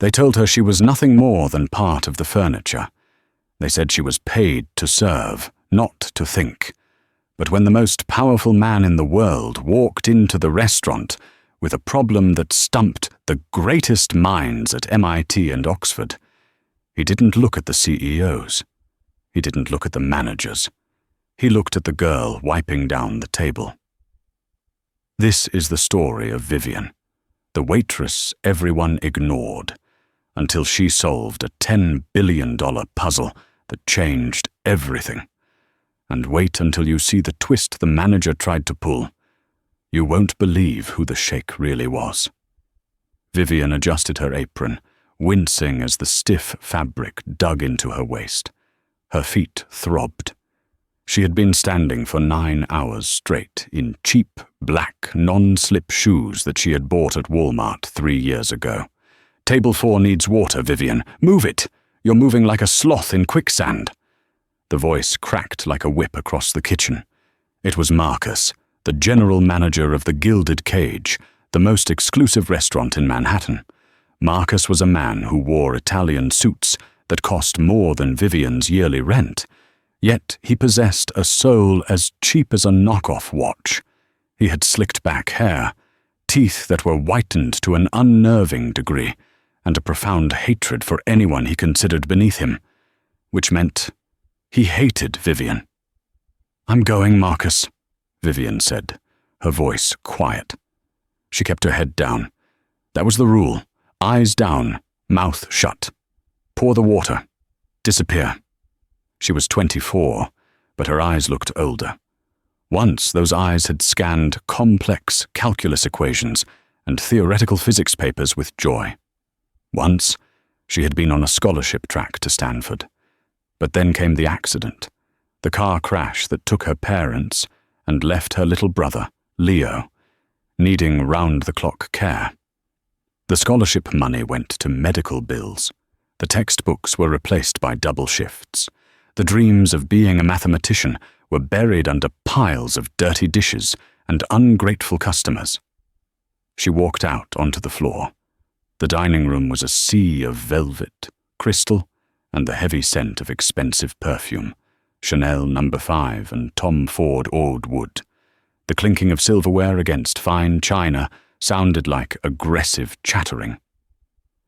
They told her she was nothing more than part of the furniture. They said she was paid to serve, not to think. But when the most powerful man in the world walked into the restaurant with a problem that stumped the greatest minds at MIT and Oxford, he didn't look at the CEOs. He didn't look at the managers. He looked at the girl wiping down the table. This is the story of Vivian, the waitress everyone ignored, until she solved a $10 billion puzzle that changed everything. And wait until you see the twist the manager tried to pull. You won't believe who the sheikh really was. Vivian adjusted her apron, wincing as the stiff fabric dug into her waist. Her feet throbbed. She had been standing for 9 hours straight in cheap, black, non-slip shoes that she had bought at Walmart 3 years ago. "Table 4 needs water, Vivian. Move it! You're moving like a sloth in quicksand." The voice cracked like a whip across the kitchen. It was Marcus, the general manager of the Gilded Cage, the most exclusive restaurant in Manhattan. Marcus was a man who wore Italian suits that cost more than Vivian's yearly rent. Yet he possessed a soul as cheap as a knockoff watch. He had slicked back hair, teeth that were whitened to an unnerving degree, and a profound hatred for anyone he considered beneath him, which meant he hated Vivian. "I'm going, Marcus," Vivian said, her voice quiet. She kept her head down. That was the rule. Eyes down, mouth shut. Pour the water. Disappear. She was 24, but her eyes looked older. Once those eyes had scanned complex calculus equations and theoretical physics papers with joy. Once, she had been on a scholarship track to Stanford. But then came the accident, the car crash that took her parents and left her little brother, Leo, needing round-the-clock care. The scholarship money went to medical bills. The textbooks were replaced by double shifts. The dreams of being a mathematician were buried under piles of dirty dishes and ungrateful customers. She walked out onto the floor. The dining room was a sea of velvet, crystal, and the heavy scent of expensive perfume, Chanel No. 5 and Tom Ford Oud Wood. The clinking of silverware against fine china sounded like aggressive chattering.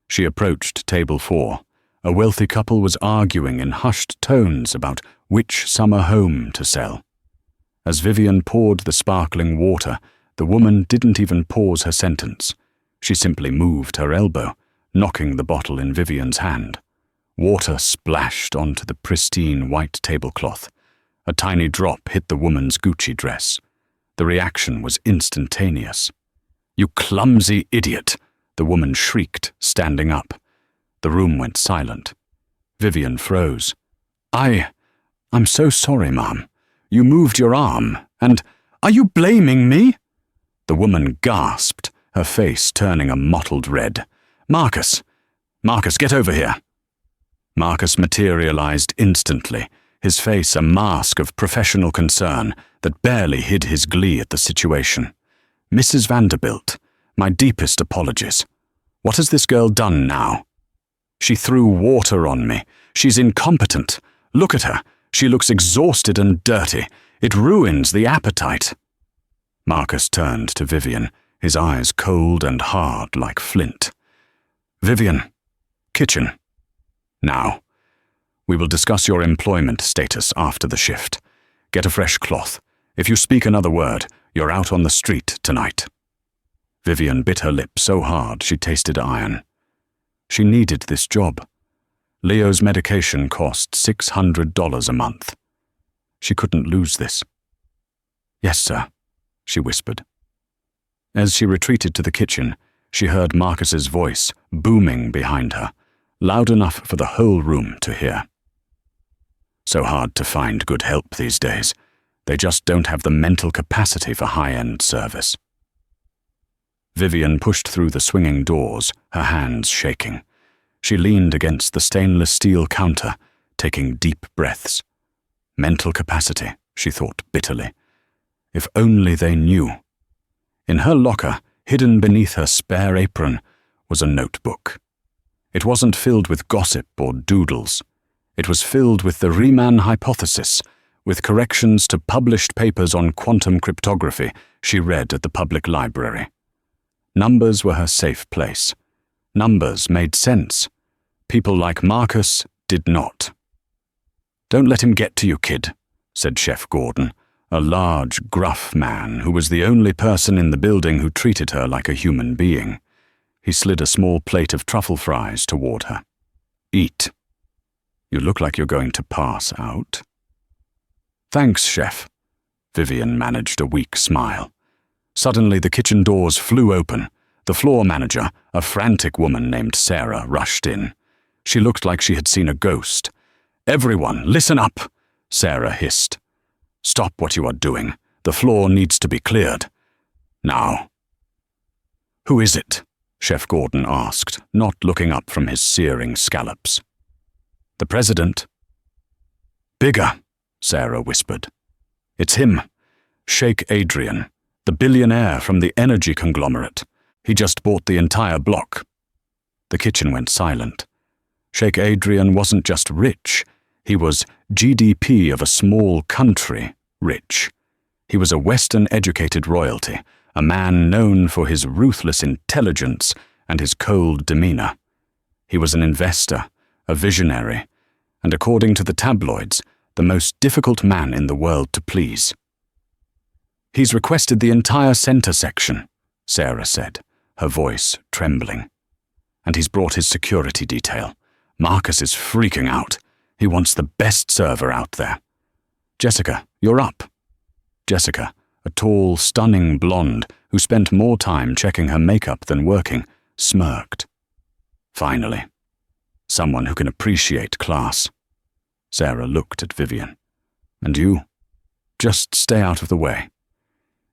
She approached table 4. A wealthy couple was arguing in hushed tones about which summer home to sell. As Vivian poured the sparkling water, the woman didn't even pause her sentence. She simply moved her elbow, knocking the bottle in Vivian's hand. Water splashed onto the pristine white tablecloth. A tiny drop hit the woman's Gucci dress. The reaction was instantaneous. "You clumsy idiot!" the woman shrieked, standing up. The room went silent. Vivian froze. I'm so sorry, Mom. You moved your arm, and are you blaming me?" The woman gasped, her face turning a mottled red. Marcus, get over here." Marcus materialized instantly, his face a mask of professional concern that barely hid his glee at the situation. "Mrs. Vanderbilt, my deepest apologies. What has this girl done now?" "She threw water on me. She's incompetent. Look at her. She looks exhausted and dirty. It ruins the appetite." Marcus turned to Vivian, his eyes cold and hard like flint. "Vivian, kitchen. Now, we will discuss your employment status after the shift. Get a fresh cloth. If you speak another word, you're out on the street tonight." Vivian bit her lip so hard she tasted iron. She needed this job. Leo's medication cost $600 a month. She couldn't lose this. "Yes, sir," she whispered. As she retreated to the kitchen, she heard Marcus's voice booming behind her, loud enough for the whole room to hear. So hard to find good help these days. They just don't have the mental capacity for high-end service. Vivian pushed through the swinging doors, her hands shaking. She leaned against the stainless steel counter, taking deep breaths. Mental capacity, she thought bitterly. If only they knew. In her locker, hidden beneath her spare apron, was a notebook. It wasn't filled with gossip or doodles. It was filled with the Riemann hypothesis, with corrections to published papers on quantum cryptography she read at the public library. Numbers were her safe place. Numbers made sense. People like Marcus did not. "Don't let him get to you, kid," said Chef Gordon, a large, gruff man who was the only person in the building who treated her like a human being. He slid a small plate of truffle fries toward her. "Eat. You look like you're going to pass out." "Thanks, Chef." Vivian managed a weak smile. Suddenly the kitchen doors flew open. The floor manager, a frantic woman named Sarah, rushed in. She looked like she had seen a ghost. "Everyone, listen up," Sarah hissed. "Stop what you are doing. The floor needs to be cleared. Now." "Who is it?" Chef Gordon asked, not looking up from his searing scallops. "The president." "Bigger," Sarah whispered. "It's him, Sheikh Adrian, the billionaire from the energy conglomerate. He just bought the entire block." The kitchen went silent. Sheikh Adrian wasn't just rich, he was GDP of a small country rich. He was a Western-educated royalty, a man known for his ruthless intelligence and his cold demeanor. He was an investor, a visionary, and according to the tabloids, the most difficult man in the world to please. "He's requested the entire center section," Sarah said, her voice trembling. "And he's brought his security detail. Marcus is freaking out. He wants the best server out there. Jessica, you're up." Jessica, a tall, stunning blonde who spent more time checking her makeup than working, smirked. "Finally. Someone who can appreciate class." Sarah looked at Vivian. "And you? Just stay out of the way.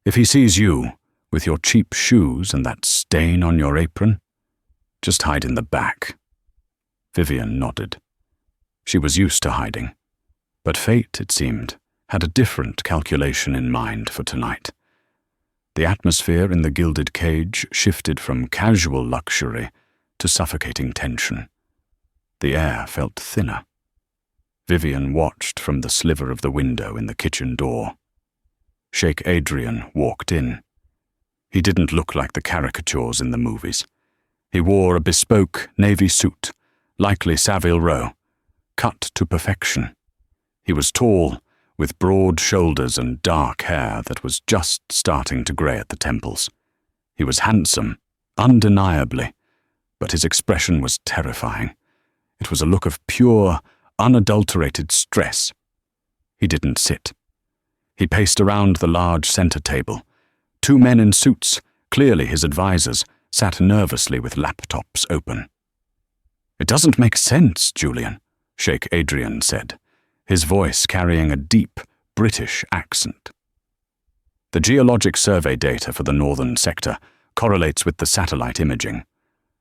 If he sees you, with your cheap shoes and that stain on your apron, just hide in the back." Vivian nodded. She was used to hiding, but fate, it seemed, had a different calculation in mind for tonight. The atmosphere in the gilded cage shifted from casual luxury to suffocating tension. The air felt thinner. Vivian watched from the sliver of the window in the kitchen door. Sheikh Adrian walked in. He didn't look like the caricatures in the movies. He wore a bespoke navy suit, likely Savile Row, cut to perfection. He was tall, with broad shoulders and dark hair that was just starting to grey at the temples. He was handsome, undeniably, but his expression was terrifying. It was a look of pure, unadulterated stress. He didn't sit. He paced around the large center table. Two men in suits, clearly his advisors, sat nervously with laptops open. "It doesn't make sense, Julian," Sheikh Adrian said, his voice carrying a deep, British accent. "The geologic survey data for the northern sector correlates with the satellite imaging,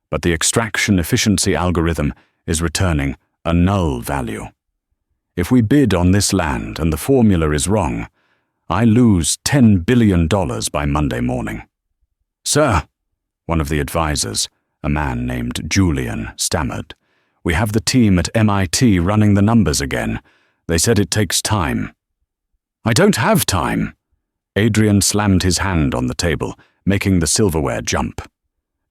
but the extraction efficiency algorithm is returning a null value. If we bid on this land and the formula is wrong, I lose $10 billion by Monday morning." "Sir," one of the advisors, a man named Julian, stammered, "we have the team at MIT running the numbers again. They said it takes time." "I don't have time." Adrian slammed his hand on the table, making the silverware jump.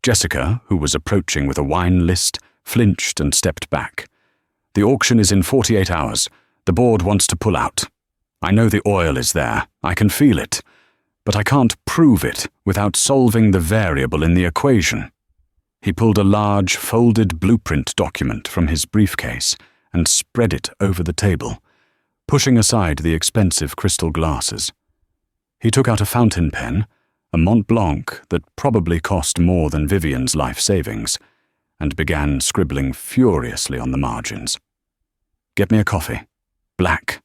Jessica, who was approaching with a wine list, flinched and stepped back. "The auction is in 48 hours. The board wants to pull out. I know the oil is there. I can feel it. But I can't prove it without solving the variable in the equation." He pulled a large, folded blueprint document from his briefcase and spread it over the table, pushing aside the expensive crystal glasses. He took out a fountain pen, a Mont Blanc that probably cost more than Vivian's life savings, and began scribbling furiously on the margins. "Get me a coffee. Black.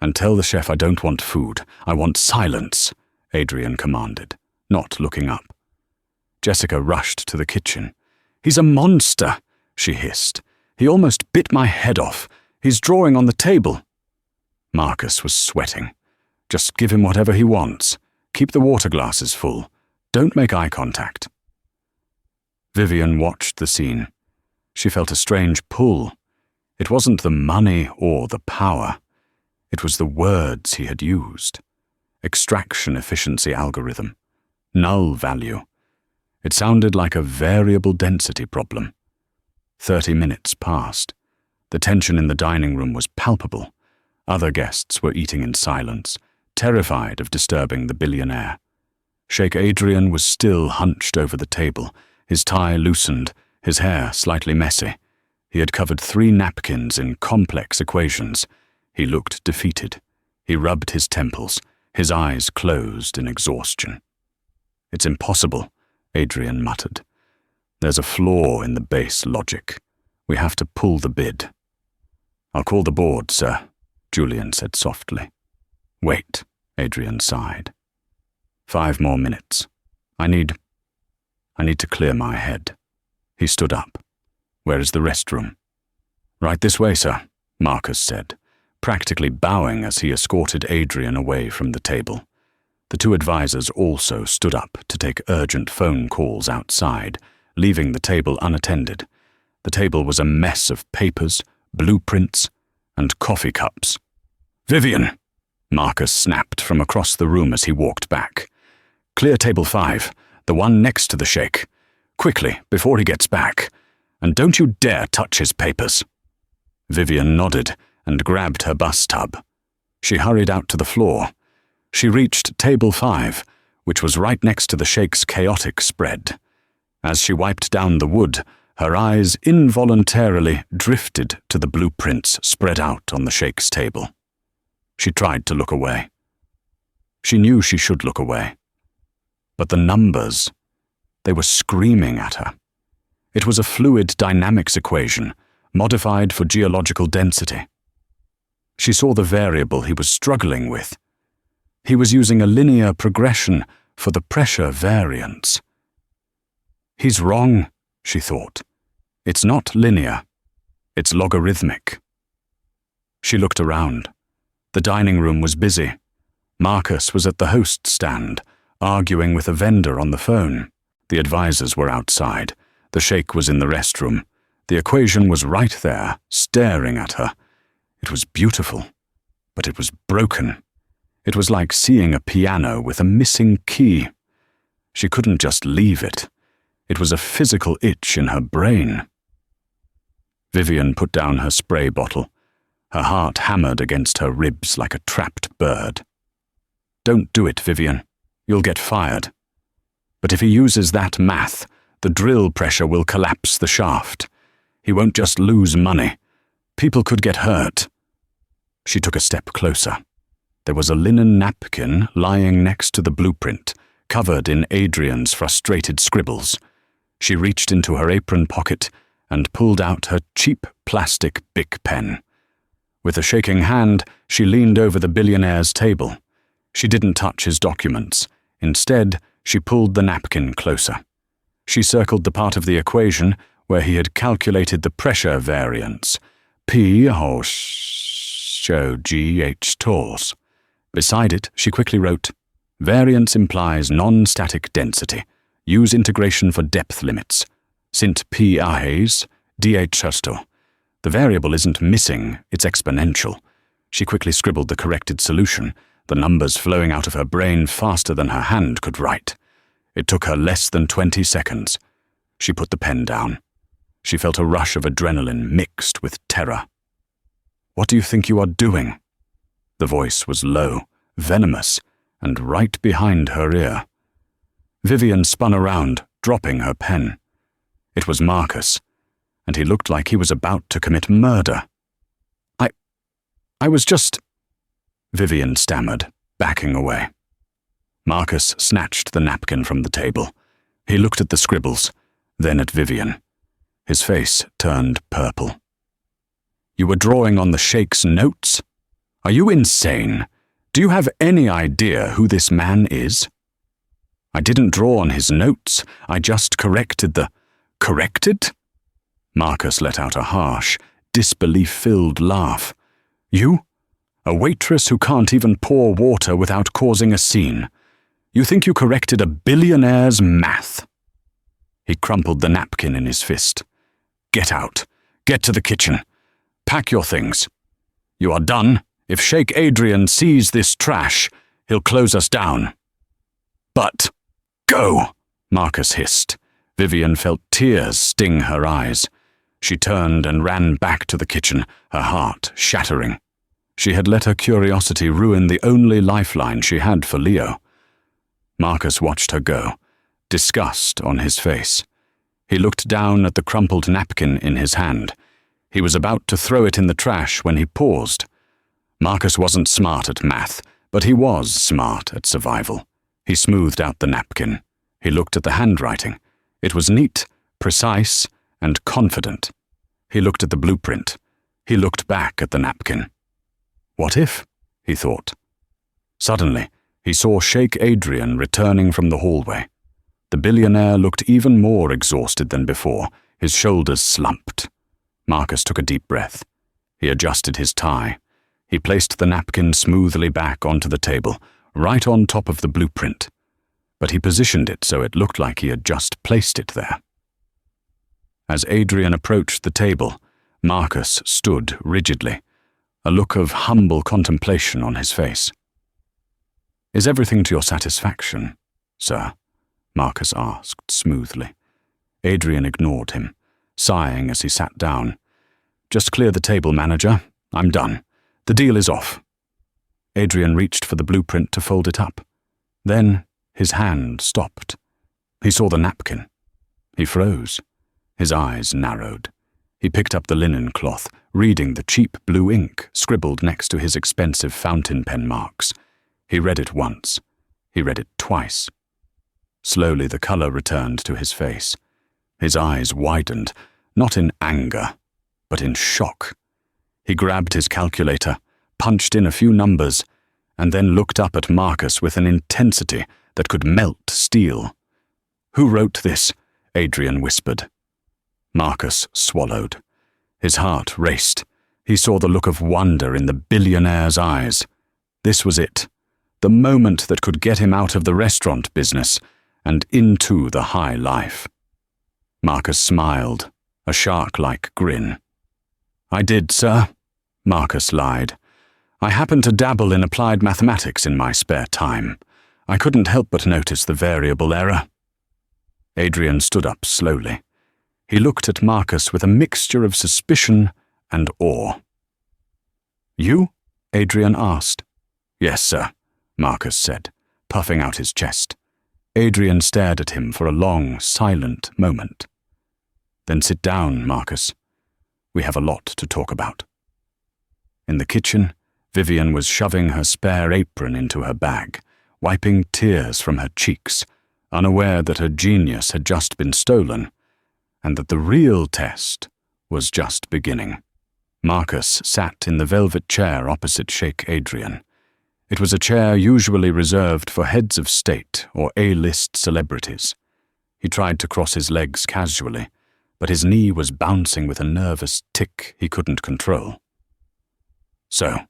And tell the chef I don't want food. I want silence," Adrian commanded, not looking up. Jessica rushed to the kitchen. "He's a monster," she hissed. "He almost bit my head off. He's drawing on the table." Marcus was sweating. "Just give him whatever he wants. Keep the water glasses full. Don't make eye contact." Vivian watched the scene. She felt a strange pull. It wasn't the money or the power. It was the words he had used. Extraction efficiency algorithm. Null value. It sounded like a variable density problem. 30 minutes passed. The tension in the dining room was palpable. Other guests were eating in silence, terrified of disturbing the billionaire. Sheikh Adrian was still hunched over the table, his tie loosened, his hair slightly messy. He had covered 3 napkins in complex equations. He looked defeated. He rubbed his temples, his eyes closed in exhaustion. "It's impossible," Adrian muttered. "There's a flaw in the base logic. We have to pull the bid." "I'll call the board, sir," Julian said softly. "Wait," Adrian sighed. 5 more minutes. I need to clear my head." He stood up. "Where is the restroom?" "Right this way, sir," Marcus said, practically bowing as he escorted Adrian away from the table. The 2 advisors also stood up to take urgent phone calls outside, leaving the table unattended. The table was a mess of papers, blueprints, and coffee cups. "Vivian!" Marcus snapped from across the room as he walked back. "Clear table 5, the one next to the Sheikh. Quickly, before he gets back. And don't you dare touch his papers." Vivian nodded and grabbed her bus tub. She hurried out to the floor. She reached table 5, which was right next to the Sheikh's chaotic spread. As she wiped down the wood, her eyes involuntarily drifted to the blueprints spread out on the Sheikh's table. She tried to look away. She knew she should look away. But the numbers, they were screaming at her. It was a fluid dynamics equation, modified for geological density. She saw the variable he was struggling with. He was using a linear progression for the pressure variance. "He's wrong," she thought. "It's not linear. It's logarithmic." She looked around. The dining room was busy. Marcus was at the host stand, arguing with a vendor on the phone. The advisors were outside. The Sheikh was in the restroom. The equation was right there, staring at her. It was beautiful, but it was broken. It was like seeing a piano with a missing key. She couldn't just leave it. It was a physical itch in her brain. Vivian put down her spray bottle. Her heart hammered against her ribs like a trapped bird. "Don't do it, Vivian. You'll get fired. But if he uses that math, the drill pressure will collapse the shaft. He won't just lose money. People could get hurt." She took a step closer. There was a linen napkin lying next to the blueprint, covered in Adrian's frustrated scribbles. She reached into her apron pocket and pulled out her cheap plastic Bic pen. With a shaking hand, she leaned over the billionaire's table. She didn't touch his documents. Instead, she pulled the napkin closer. She circled the part of the equation where he had calculated the pressure variance, P show GH tors. Beside it, she quickly wrote, "Variance implies non-static density. Use integration for depth limits. Sint P ahes DH husto." The variable isn't missing, it's exponential. She quickly scribbled the corrected solution, the numbers flowing out of her brain faster than her hand could write. It took her less than 20 seconds. She put the pen down. She felt a rush of adrenaline mixed with terror. "What do you think you are doing?" The voice was low, venomous, and right behind her ear. Vivian spun around, dropping her pen. It was Marcus, and he looked like he was about to commit murder. I was just..." Vivian stammered, backing away. Marcus snatched the napkin from the table. He looked at the scribbles, then at Vivian. His face turned purple. "You were drawing on the Sheikh's notes? Are you insane? Do you have any idea who this man is?" "I didn't draw on his notes. I just corrected the..." "Corrected?" Marcus let out a harsh, disbelief-filled laugh. "You? A waitress who can't even pour water without causing a scene. You think you corrected a billionaire's math?" He crumpled the napkin in his fist. Get out. Get to the kitchen. Pack your things. You are done. If Sheikh Adrian sees this trash, he'll close us down. But go, Marcus hissed. Vivian felt tears sting her eyes. She turned and ran back to the kitchen, her heart shattering. She had let her curiosity ruin the only lifeline she had for Leo. Marcus watched her go, disgust on his face. He looked down at the crumpled napkin in his hand. He was about to throw it in the trash when he paused. Marcus wasn't smart at math, but he was smart at survival. He smoothed out the napkin. He looked at the handwriting. It was neat, precise, and confident. He looked at the blueprint. He looked back at the napkin. What if? He thought. Suddenly, he saw Sheikh Adrian returning from the hallway. The billionaire looked even more exhausted than before. His shoulders slumped. Marcus took a deep breath. He adjusted his tie. He placed the napkin smoothly back onto the table, right on top of the blueprint. But he positioned it so it looked like he had just placed it there. As Adrian approached the table, Marcus stood rigidly, a look of humble contemplation on his face. "Is everything to your satisfaction, sir?" Marcus asked smoothly. Adrian ignored him, sighing as he sat down. "Just clear the table, manager. I'm done. The deal is off." Adrian reached for the blueprint to fold it up. Then his hand stopped. He saw the napkin. He froze. His eyes narrowed. He picked up the linen cloth, reading the cheap blue ink scribbled next to his expensive fountain pen marks. He read it once. He read it twice. Slowly the color returned to his face. His eyes widened, not in anger, but in shock. He grabbed his calculator, punched in a few numbers, and then looked up at Marcus with an intensity that could melt steel. "Who wrote this?" Adrian whispered. Marcus swallowed. His heart raced. He saw the look of wonder in the billionaire's eyes. This was it, the moment that could get him out of the restaurant business and into the high life. Marcus smiled, a shark-like grin. "I did, sir," Marcus lied. "I happen to dabble in applied mathematics in my spare time. I couldn't help but notice the variable error." Adrian stood up slowly. He looked at Marcus with a mixture of suspicion and awe. "You?" Adrian asked. "Yes, sir," Marcus said, puffing out his chest. Adrian stared at him for a long, silent moment. "Then sit down, Marcus. We have a lot to talk about." In the kitchen, Vivian was shoving her spare apron into her bag, wiping tears from her cheeks, unaware that her genius had just been stolen, and that the real test was just beginning. Marcus sat in the velvet chair opposite Sheikh Adrian. It was a chair usually reserved for heads of state or A-list celebrities. He tried to cross his legs casually, but his knee was bouncing with a nervous tic he couldn't control. "So,"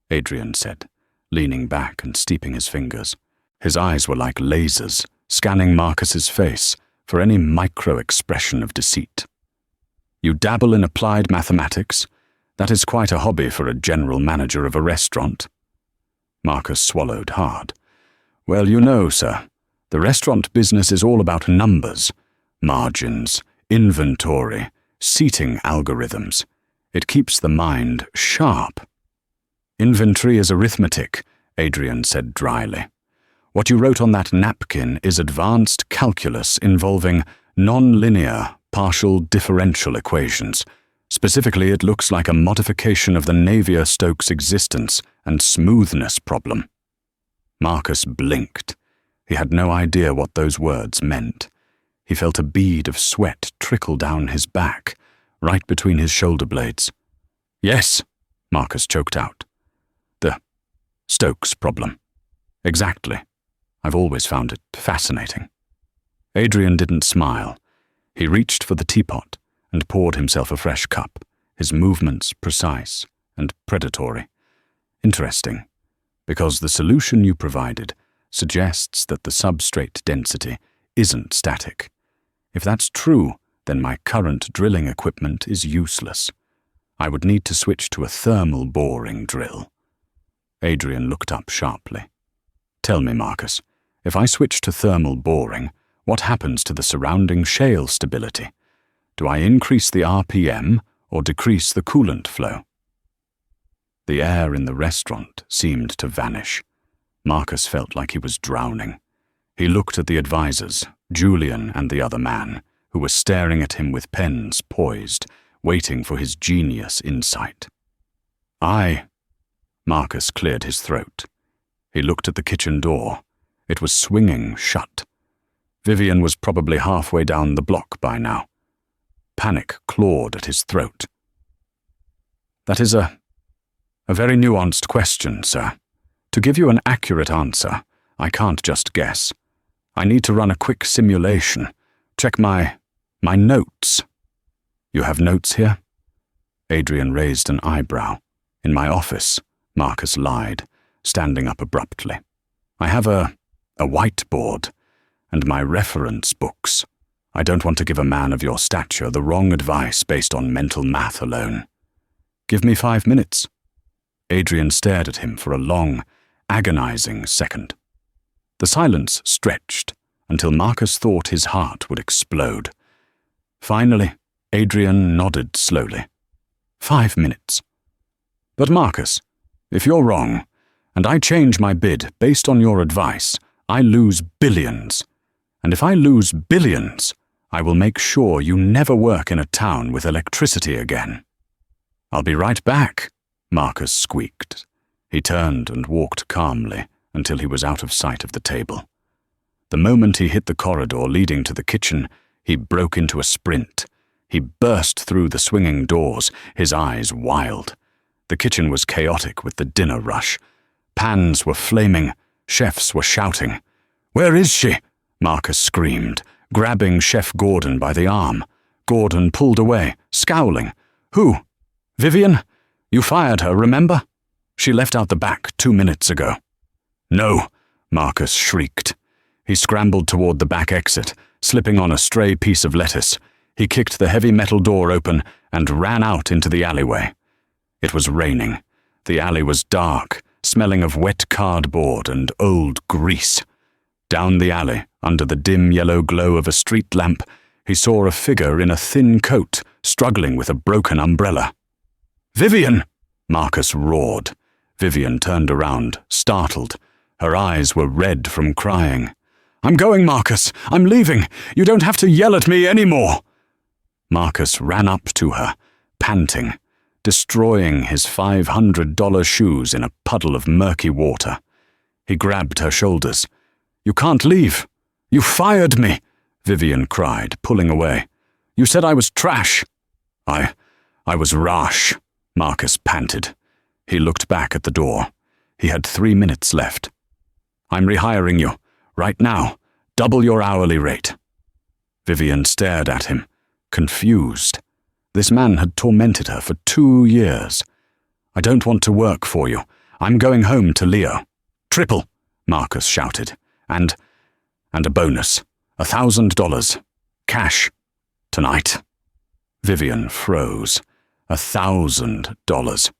Adrian said, leaning back and steeping his fingers. His eyes were like lasers, scanning Marcus's face for any micro-expression of deceit. "You dabble in applied mathematics? That is quite a hobby for a general manager of a restaurant." Marcus swallowed hard. "Well, you know, sir, the restaurant business is all about numbers, margins, inventory, seating algorithms. It keeps the mind sharp." "Inventory is arithmetic," Adrian said dryly. "What you wrote on that napkin is advanced calculus involving non-linear partial differential equations. Specifically, it looks like a modification of the Navier-Stokes existence and smoothness problem." Marcus blinked. He had no idea what those words meant. He felt a bead of sweat trickle down his back, right between his shoulder blades. "Yes," Marcus choked out. "The Stokes problem. Exactly. I've always found it fascinating." Adrian didn't smile. He reached for the teapot and poured himself a fresh cup, his movements precise and predatory. "Interesting, because the solution you provided suggests that the substrate density isn't static. If that's true, then my current drilling equipment is useless. I would need to switch to a thermal boring drill. Adrian looked up sharply. Tell me, Marcus, if I switch to thermal boring, what happens to the surrounding shale stability? Do I increase the RPM or decrease the coolant flow? The air in the restaurant seemed to vanish. Marcus felt like he was drowning. He looked at the advisors, Julian and the other man, who were staring at him with pens poised, waiting for his genius insight. Marcus cleared his throat. He looked at the kitchen door. It was swinging shut. Vivian was probably halfway down the block by now. Panic clawed at his throat. That is a very nuanced question, sir. To give you an accurate answer, I can't just guess. I need to run a quick simulation. Check my notes. You have notes here? Adrian raised an eyebrow. In my office, Marcus lied, standing up abruptly. I have a whiteboard and my reference books. I don't want to give a man of your stature the wrong advice based on mental math alone. Give me 5 minutes. Adrian stared at him for a long, agonizing second. The silence stretched until Marcus thought his heart would explode. Finally, Adrian nodded slowly. 5 minutes. But Marcus, if you're wrong, and I change my bid based on your advice, I lose billions. And if I lose billions, I will make sure you never work in a town with electricity again. I'll be right back, Marcus squeaked. He turned and walked calmly until he was out of sight of the table. The moment he hit the corridor leading to the kitchen, he broke into a sprint. He burst through the swinging doors, his eyes wild. The kitchen was chaotic with the dinner rush. Pans were flaming, chefs were shouting. "Where is she?" Marcus screamed, grabbing Chef Gordon by the arm. Gordon pulled away, scowling. "Who? Vivian? You fired her, remember? She left out the back 2 minutes ago." "No," Marcus shrieked. He scrambled toward the back exit, slipping on a stray piece of lettuce. He kicked the heavy metal door open and ran out into the alleyway. It was raining. The alley was dark, smelling of wet cardboard and old grease. Down the alley, under the dim yellow glow of a street lamp, he saw a figure in a thin coat, struggling with a broken umbrella. "Vivian!" Marcus roared. Vivian turned around, startled. Her eyes were red from crying. "I'm going, Marcus! I'm leaving! You don't have to yell at me anymore!" Marcus ran up to her, panting, destroying his $500 shoes in a puddle of murky water. He grabbed her shoulders. "You can't leave! You fired me!" Vivian cried, pulling away. "You said I was trash!" I was rash," Marcus panted. He looked back at the door. He had 3 minutes left. "I'm rehiring you. Right now. Double your hourly rate." Vivian stared at him, confused. This man had tormented her for 2 years. "I don't want to work for you. I'm going home to Leo." "Triple," Marcus shouted. And a bonus. $1,000. Cash. Tonight." Vivian froze. $1,000.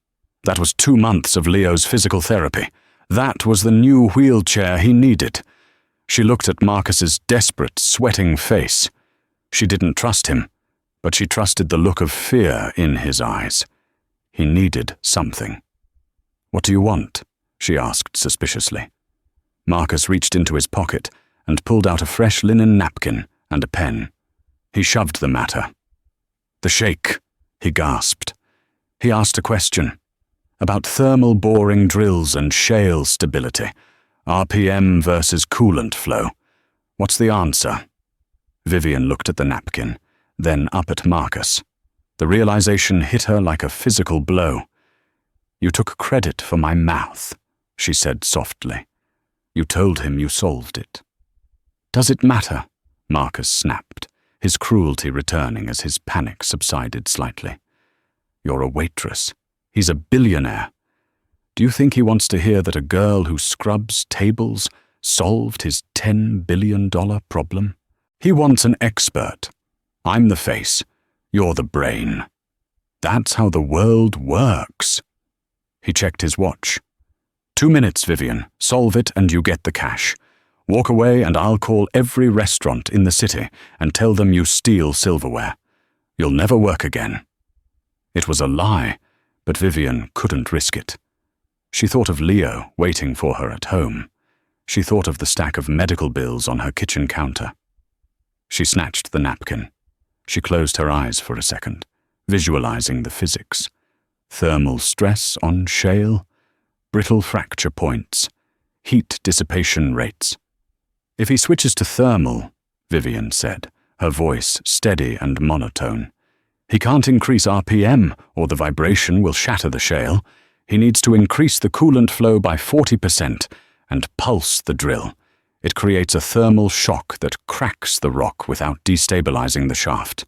That was 2 months of Leo's physical therapy. That was the new wheelchair he needed. She looked at Marcus's desperate, sweating face. She didn't trust him, but she trusted the look of fear in his eyes. He needed something. "What do you want?" she asked suspiciously. Marcus reached into his pocket and pulled out a fresh linen napkin and a pen. He shoved them at her. "The Sheikh," he gasped. He asked a question about thermal boring drills and shale stability, RPM versus coolant flow. "What's the answer?" Vivian looked at the napkin, then up at Marcus. The realization hit her like a physical blow. "You took credit for my math," she said softly. "You told him you solved it." "Does it matter?" Marcus snapped, his cruelty returning as his panic subsided slightly. "You're a waitress. He's a billionaire. Do you think he wants to hear that a girl who scrubs tables solved his $10 billion problem? He wants an expert. I'm the face. You're the brain. That's how the world works. He checked his watch. 2 minutes, Vivian. Solve it and you get the cash. Walk away and I'll call every restaurant in the city and tell them you steal silverware. You'll never work again. It was a lie, but Vivian couldn't risk it. She thought of Leo waiting for her at home. She thought of the stack of medical bills on her kitchen counter. She snatched the napkin. She closed her eyes for a second, visualizing the physics. Thermal stress on shale, brittle fracture points, heat dissipation rates. If he switches to thermal, Vivian said, her voice steady and monotone, he can't increase RPM or the vibration will shatter the shale. He needs to increase the coolant flow by 40% and pulse the drill. It creates a thermal shock that cracks the rock without destabilizing the shaft.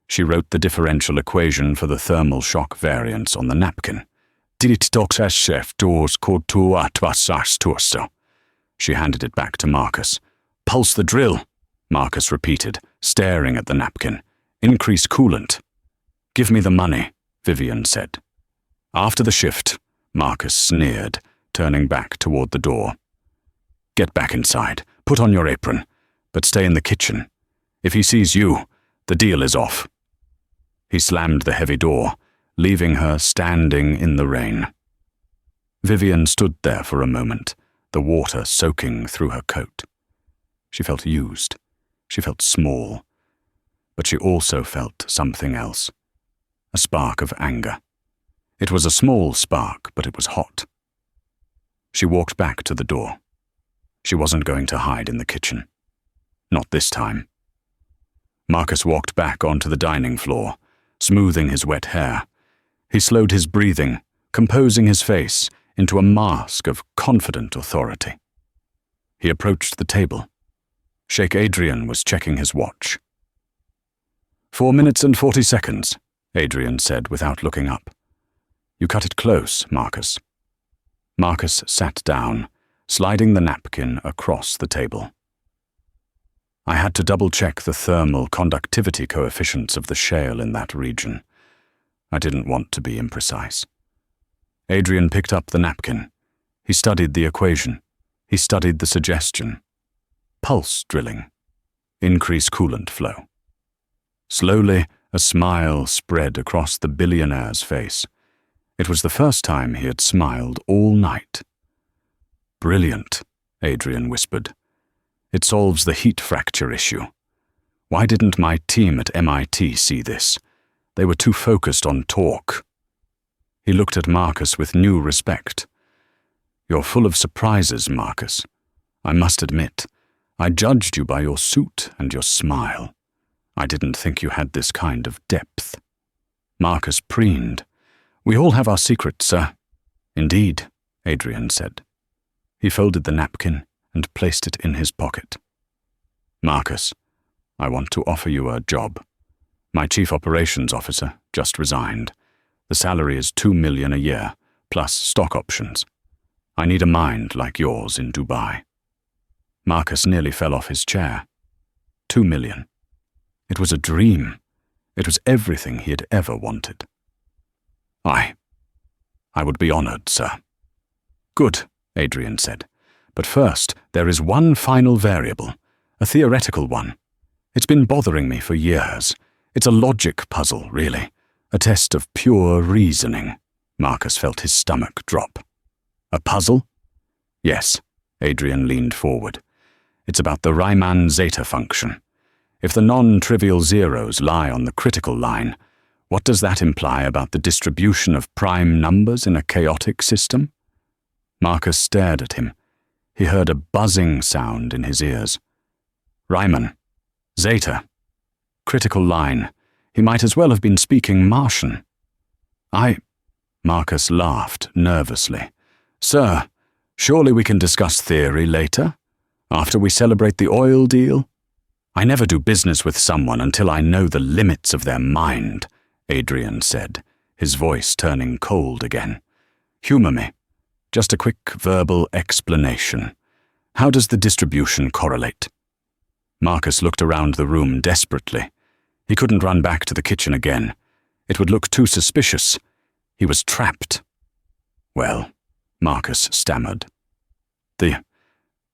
She wrote the differential equation for the thermal shock variance on the napkin. She handed it back to Marcus. Pulse the drill, Marcus repeated, staring at the napkin. Increase coolant. Give me the money, Vivian said. After the shift, Marcus sneered, turning back toward the door. Get back inside. Put on your apron. But stay in the kitchen. If he sees you, the deal is off. He slammed the heavy door, leaving her standing in the rain. Vivian stood there for a moment, the water soaking through her coat. She felt used. She felt small. But she also felt something else. A spark of anger. It was a small spark, but it was hot. She walked back to the door. She wasn't going to hide in the kitchen. Not this time. Marcus walked back onto the dining floor, smoothing his wet hair. He slowed his breathing, composing his face into a mask of confident authority. He approached the table. Sheikh Adrian was checking his watch. 4 minutes and 40 seconds, Adrian said without looking up. You cut it close, Marcus. Marcus sat down, sliding the napkin across the table. I had to double-check the thermal conductivity coefficients of the shale in that region. I didn't want to be imprecise. Adrian picked up the napkin. He studied the equation. He studied the suggestion. Pulse drilling. Increase coolant flow. Slowly, a smile spread across the billionaire's face. It was the first time he had smiled all night. Brilliant, Adrian whispered. It solves the heat fracture issue. Why didn't my team at MIT see this? They were too focused on talk. He looked at Marcus with new respect. You're full of surprises, Marcus. I must admit, I judged you by your suit and your smile. I didn't think you had this kind of depth. Marcus preened. We all have our secrets, sir. Indeed, Adrian said. He folded the napkin and placed it in his pocket. Marcus, I want to offer you a job. My chief operations officer just resigned. The salary is $2 million a year, plus stock options. I need a mind like yours in Dubai. Marcus nearly fell off his chair. $2 million. It was a dream. It was everything he had ever wanted. I would be honored, sir. Good, Adrian said. But first, there is one final variable, a theoretical one. It's been bothering me for years. It's a logic puzzle, really. A test of pure reasoning. Marcus felt his stomach drop. A puzzle? Yes, Adrian leaned forward. It's about the Riemann zeta function. If the non-trivial zeros lie on the critical line, what does that imply about the distribution of prime numbers in a chaotic system? Marcus stared at him. He heard a buzzing sound in his ears. Riemann. Zeta. Critical line. He might as well have been speaking Martian. Marcus laughed nervously. Sir, surely we can discuss theory later? After we celebrate the oil deal? I never do business with someone until I know the limits of their mind, Adrian said, his voice turning cold again. Humor me. Just a quick verbal explanation. How does the distribution correlate? Marcus looked around the room desperately. He couldn't run back to the kitchen again. It would look too suspicious. He was trapped. Well, Marcus stammered. The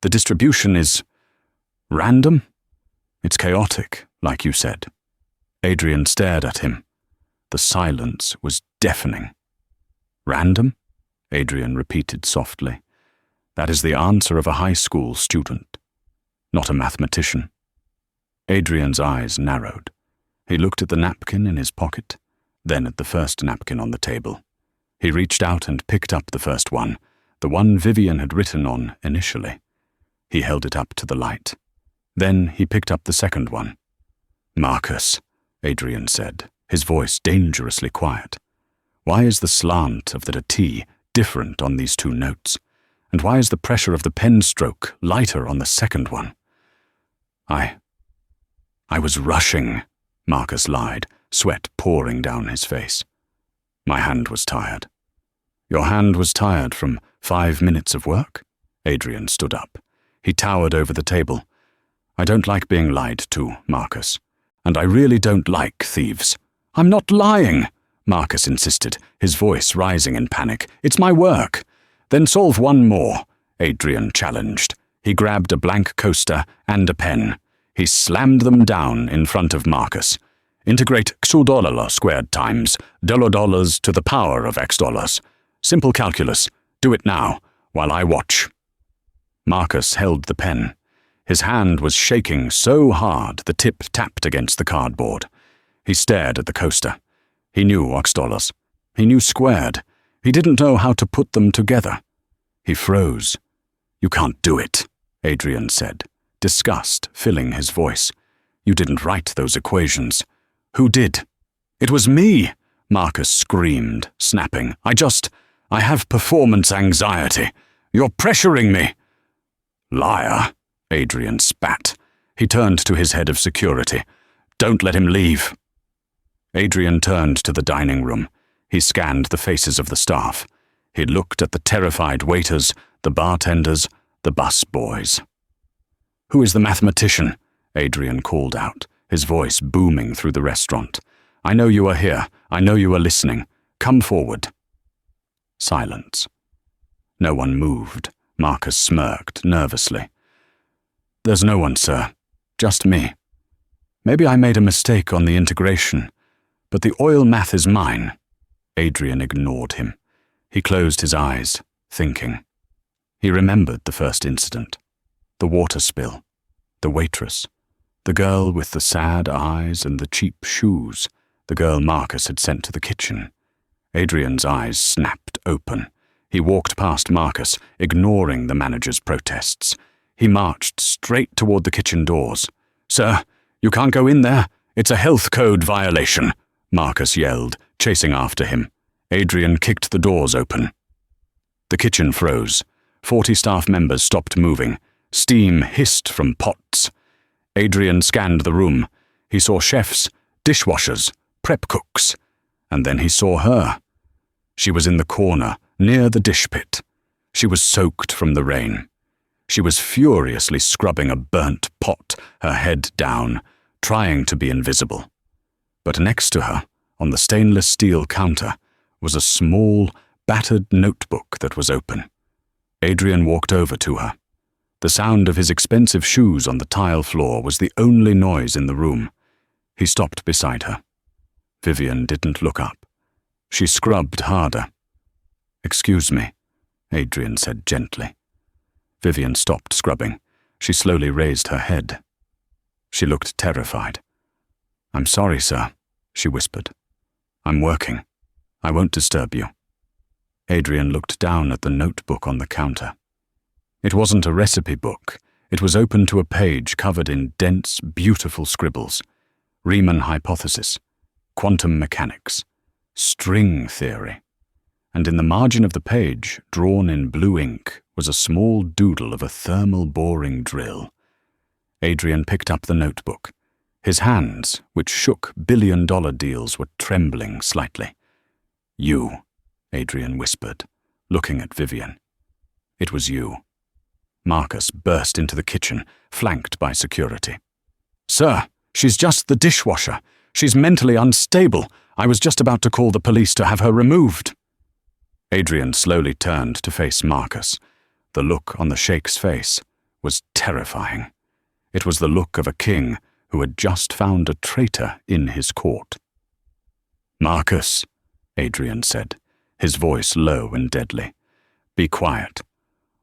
distribution is random? It's chaotic, like you said. Adrian stared at him. The silence was deafening. Random? Adrian repeated softly. That is the answer of a high school student, not a mathematician. Adrian's eyes narrowed. He looked at the napkin in his pocket, then at the first napkin on the table. He reached out and picked up the first one, the one Vivian had written on initially. He held it up to the light. Then he picked up the second one. Marcus, Adrian said, his voice dangerously quiet. Why is the slant of the T different on these two notes? And why is the pressure of the pen stroke lighter on the second one? I was rushing, Marcus lied, sweat pouring down his face. My hand was tired. Your hand was tired from 5 minutes of work? Adrian stood up. He towered over the table. I don't like being lied to, Marcus. And I really don't like thieves. I'm not lying, Marcus insisted, his voice rising in panic. It's my work. Then solve one more, Adrian challenged. He grabbed a blank coaster and a pen. He slammed them down in front of Marcus. Integrate $x squared times $$ to the power of $x. Simple calculus. Do it now, while I watch. Marcus held the pen. His hand was shaking so hard the tip tapped against the cardboard. He stared at the coaster. He knew $x. He knew squared. He didn't know how to put them together. He froze. You can't do it, Adrian said, disgust filling his voice. You didn't write those equations. Who did? It was me, Marcus screamed, snapping. I have performance anxiety. You're pressuring me. Liar, Adrian spat. He turned to his head of security. Don't let him leave. Adrian turned to the dining room. He scanned the faces of the staff. He looked at the terrified waiters, the bartenders, the bus boys. Who is the mathematician? Adrian called out, his voice booming through the restaurant. I know you are here. I know you are listening. Come forward. Silence. No one moved. Marcus smirked nervously. There's no one, sir. Just me. Maybe I made a mistake on the integration, but the oil math is mine. Adrian ignored him. He closed his eyes, thinking. He remembered the first incident. The water spill. The waitress. The girl with the sad eyes and the cheap shoes. The girl Marcus had sent to the kitchen. Adrian's eyes snapped open. He walked past Marcus, ignoring the manager's protests. He marched straight toward the kitchen doors. Sir, you can't go in there. It's a health code violation, Marcus yelled, chasing after him. Adrian kicked the doors open. The kitchen froze. 40 staff members stopped moving. Steam hissed from pots. Adrian scanned the room. He saw chefs, dishwashers, prep cooks. And then he saw her. She was in the corner, near the dish pit. She was soaked from the rain. She was furiously scrubbing a burnt pot, her head down, trying to be invisible. But next to her, on the stainless steel counter, was a small, battered notebook that was open. Adrian walked over to her. The sound of his expensive shoes on the tile floor was the only noise in the room. He stopped beside her. Vivian didn't look up. She scrubbed harder. Excuse me, Adrian said gently. Vivian stopped scrubbing. She slowly raised her head. She looked terrified. I'm sorry, sir, she whispered. I'm working. I won't disturb you. Adrian looked down at the notebook on the counter. It wasn't a recipe book. It was open to a page covered in dense, beautiful scribbles. Riemann hypothesis, quantum mechanics, string theory. And in the margin of the page, drawn in blue ink, was a small doodle of a thermal boring drill. Adrian picked up the notebook. His hands, which shook billion-dollar deals, were trembling slightly. You, Adrian whispered, looking at Vivian. It was you. Marcus burst into the kitchen, flanked by security. Sir, she's just the dishwasher. She's mentally unstable. I was just about to call the police to have her removed." Adrian slowly turned to face Marcus. The look on the Sheikh's face was terrifying. It was the look of a king who had just found a traitor in his court. "Marcus," Adrian said, his voice low and deadly, "be quiet,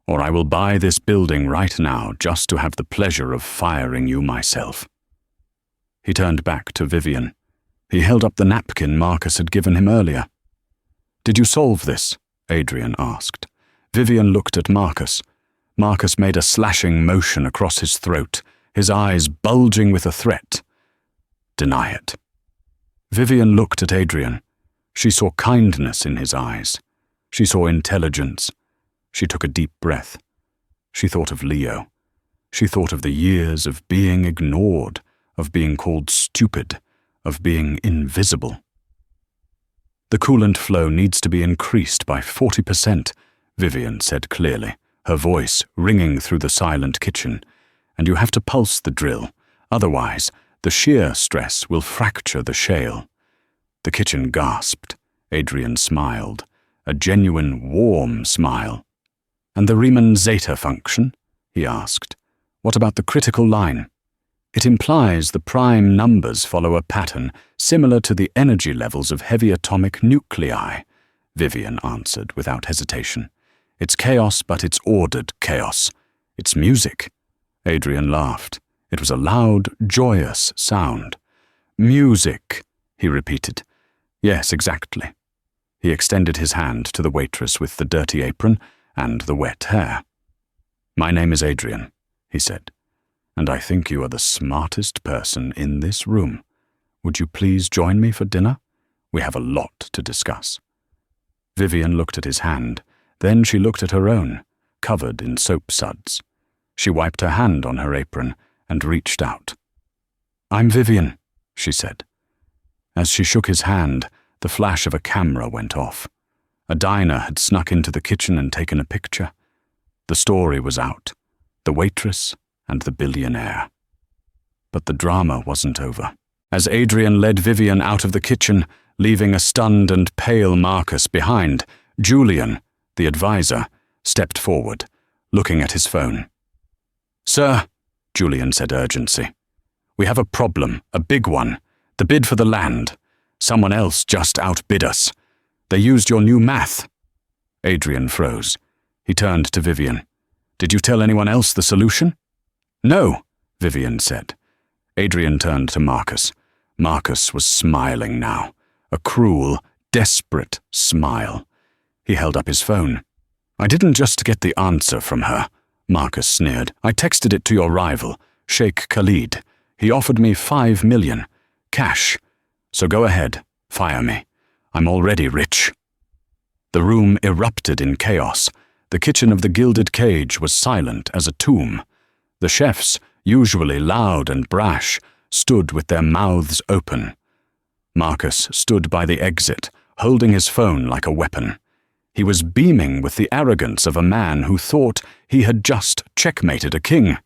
or I will buy this building right now just to have the pleasure of firing you myself." He turned back to Vivian. He held up the napkin Marcus had given him earlier. "Did you solve this?" Adrian asked. Vivian looked at Marcus. Marcus made a slashing motion across his throat, his eyes bulging with a threat. "Deny it." Vivian looked at Adrian. She saw kindness in his eyes. She saw intelligence. She took a deep breath. She thought of Leo. She thought of the years of being ignored, of being called stupid, of being invisible. "The coolant flow needs to be increased by 40%, Vivian said clearly, her voice ringing through the silent kitchen. "And you have to pulse the drill. Otherwise, the shear stress will fracture the shale." The kitchen gasped. Adrian smiled, a genuine, warm smile. "And the Riemann zeta function?" he asked. "What about the critical line?" "It implies the prime numbers follow a pattern similar to the energy levels of heavy atomic nuclei," Vivian answered without hesitation. "It's chaos, but it's ordered chaos. It's music." Adrian laughed. It was a loud, joyous sound. "Music," he repeated. "Yes, exactly." He extended his hand to the waitress with the dirty apron and the wet hair. "My name is Adrian," he said, "and I think you are the smartest person in this room. Would you please join me for dinner? We have a lot to discuss." Vivian looked at his hand. Then she looked at her own, covered in soap suds. She wiped her hand on her apron and reached out. "I'm Vivian," she said. As she shook his hand, the flash of a camera went off. A diner had snuck into the kitchen and taken a picture. The story was out. The waitress and the billionaire. But the drama wasn't over. As Adrian led Vivian out of the kitchen, leaving a stunned and pale Marcus behind, Julian, the advisor, stepped forward, looking at his phone. "Sir," Julian said urgency, "we have a problem, a big one. The bid for the land. Someone else just outbid us. They used your new math." Adrian froze. He turned to Vivian. "Did you tell anyone else the solution?" "No," Vivian said. Adrian turned to Marcus. Marcus was smiling now, a cruel, desperate smile. He held up his phone. "I didn't just get the answer from her," Marcus sneered. "I texted it to your rival, Sheikh Khalid. He offered me $5 million, cash. So go ahead, fire me. I'm already rich." The room erupted in chaos. The kitchen of the Gilded Cage was silent as a tomb. The chefs, usually loud and brash, stood with their mouths open. Marcus stood by the exit, holding his phone like a weapon. He was beaming with the arrogance of a man who thought he had just checkmated a king.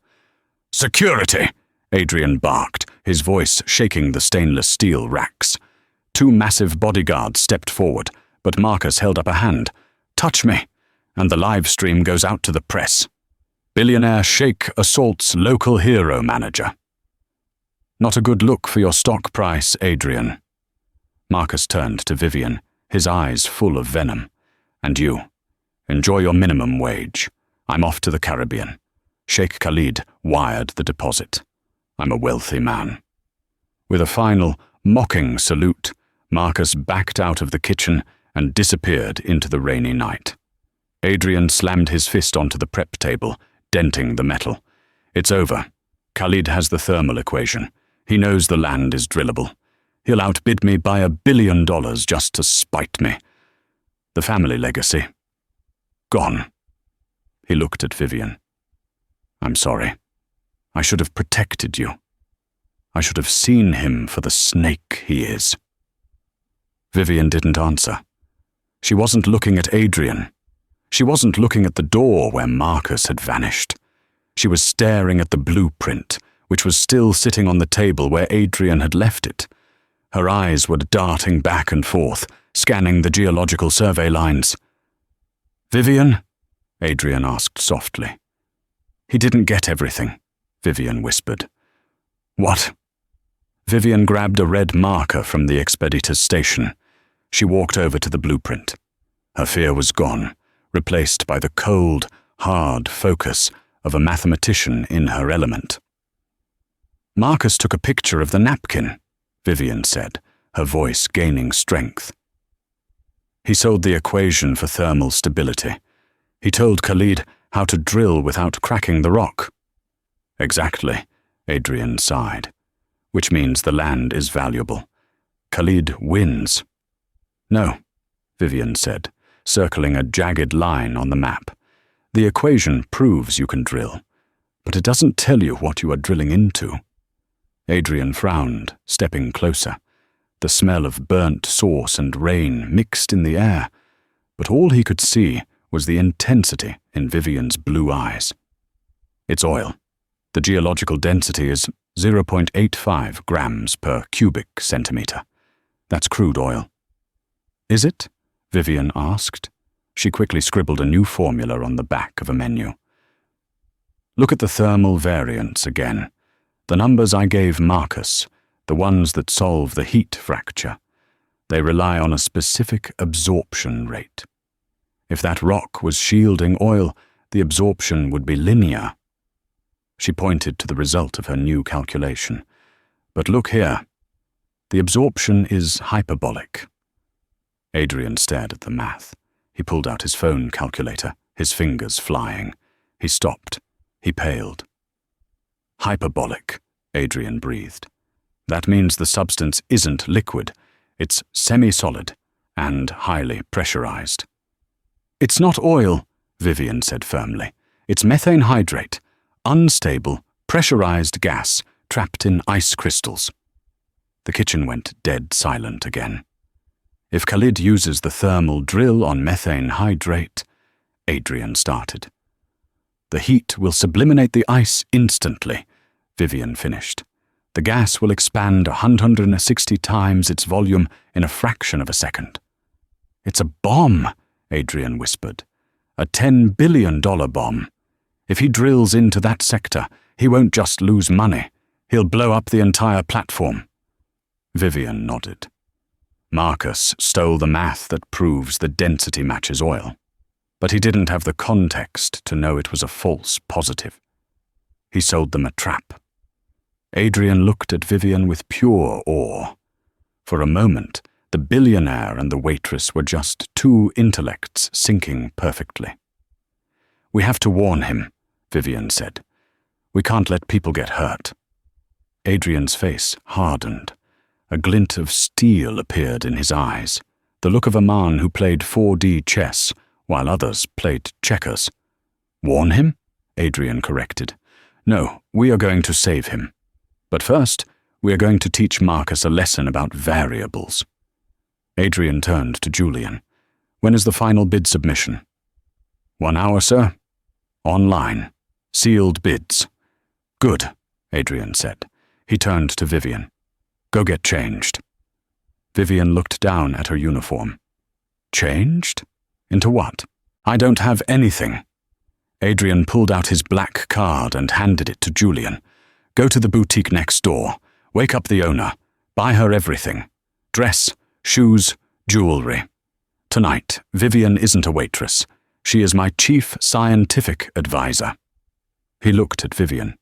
"Security!" Adrian barked, his voice shaking the stainless steel racks. Two massive bodyguards stepped forward, but Marcus held up a hand. "Touch me, and the live stream goes out to the press. Billionaire Sheikh assaults local hero manager." "Not a good look for your stock price, Adrian." Marcus turned to Vivian, his eyes full of venom. "And you, enjoy your minimum wage. I'm off to the Caribbean. Sheikh Khalid wired the deposit. I'm a wealthy man." With a final, mocking salute, Marcus backed out of the kitchen and disappeared into the rainy night. Adrian slammed his fist onto the prep table, denting the metal. "It's over. Khalid has the thermal equation. He knows the land is drillable. He'll outbid me by $1 billion just to spite me. The family legacy. Gone." He looked at Vivian. "I'm sorry. I should have protected you. I should have seen him for the snake he is." Vivian didn't answer. She wasn't looking at Adrian. She wasn't looking at the door where Marcus had vanished. She was staring at the blueprint, which was still sitting on the table where Adrian had left it. Her eyes were darting back and forth, scanning the geological survey lines. "Vivian?" Adrian asked softly. "He didn't get everything," Vivian whispered. "What?" Vivian grabbed a red marker from the expeditor's station. She walked over to the blueprint. Her fear was gone, replaced by the cold, hard focus of a mathematician in her element. "Marcus took a picture of the napkin," Vivian said, her voice gaining strength. "He sold the equation for thermal stability. He told Khalid how to drill without cracking the rock." "Exactly," Adrian sighed. "Which means the land is valuable. Khalid wins." "No," Vivian said, circling a jagged line on the map. "The equation proves you can drill, but it doesn't tell you what you are drilling into." Adrian frowned, stepping closer. The smell of burnt sauce and rain mixed in the air, but all he could see was the intensity in Vivian's blue eyes. "It's oil. The geological density is 0.85 grams per cubic centimeter. That's crude oil." "Is it?" Vivian asked. She quickly scribbled a new formula on the back of a menu. "Look at the thermal variance again. The numbers I gave Marcus, the ones that solve the heat fracture, they rely on a specific absorption rate. If that rock was shielding oil, the absorption would be linear." She pointed to the result of her new calculation. "But look here. The absorption is hyperbolic." Adrian stared at the math. He pulled out his phone calculator, his fingers flying. He stopped. He paled. "Hyperbolic," Adrian breathed. "That means the substance isn't liquid. It's semi-solid and highly pressurized." "It's not oil," Vivian said firmly. "It's methane hydrate, unstable, pressurized gas trapped in ice crystals." The kitchen went dead silent again. "If Khalid uses the thermal drill on methane hydrate," Adrian started. "The heat will subliminate the ice instantly," Vivian finished. "The gas will expand 160 times its volume in a fraction of a second." "It's a bomb," Adrian whispered. "A $10 billion bomb. If he drills into that sector, he won't just lose money. He'll blow up the entire platform." Vivian nodded. "Marcus stole the math that proves the density matches oil, but he didn't have the context to know it was a false positive. He sold them a trap." Adrian looked at Vivian with pure awe. For a moment, the billionaire and the waitress were just two intellects syncing perfectly. "We have to warn him," Vivian said. "We can't let people get hurt." Adrian's face hardened. A glint of steel appeared in his eyes, the look of a man who played 4D chess while others played checkers. "Warn him?" Adrian corrected. "No, we are going to save him. But first, we are going to teach Marcus a lesson about variables." Adrian turned to Julian. "When is the final bid submission?" "1 hour, sir. Online. Sealed bids." "Good," Adrian said. He turned to Vivian. "Go get changed." Vivian looked down at her uniform. "Changed? Into what?" "I don't have anything." Adrian pulled out his black card and handed it to Julian. "Go to the boutique next door. Wake up the owner. Buy her everything. Dress, shoes, jewelry. Tonight, Vivian isn't a waitress. She is my chief scientific advisor." He looked at Vivian.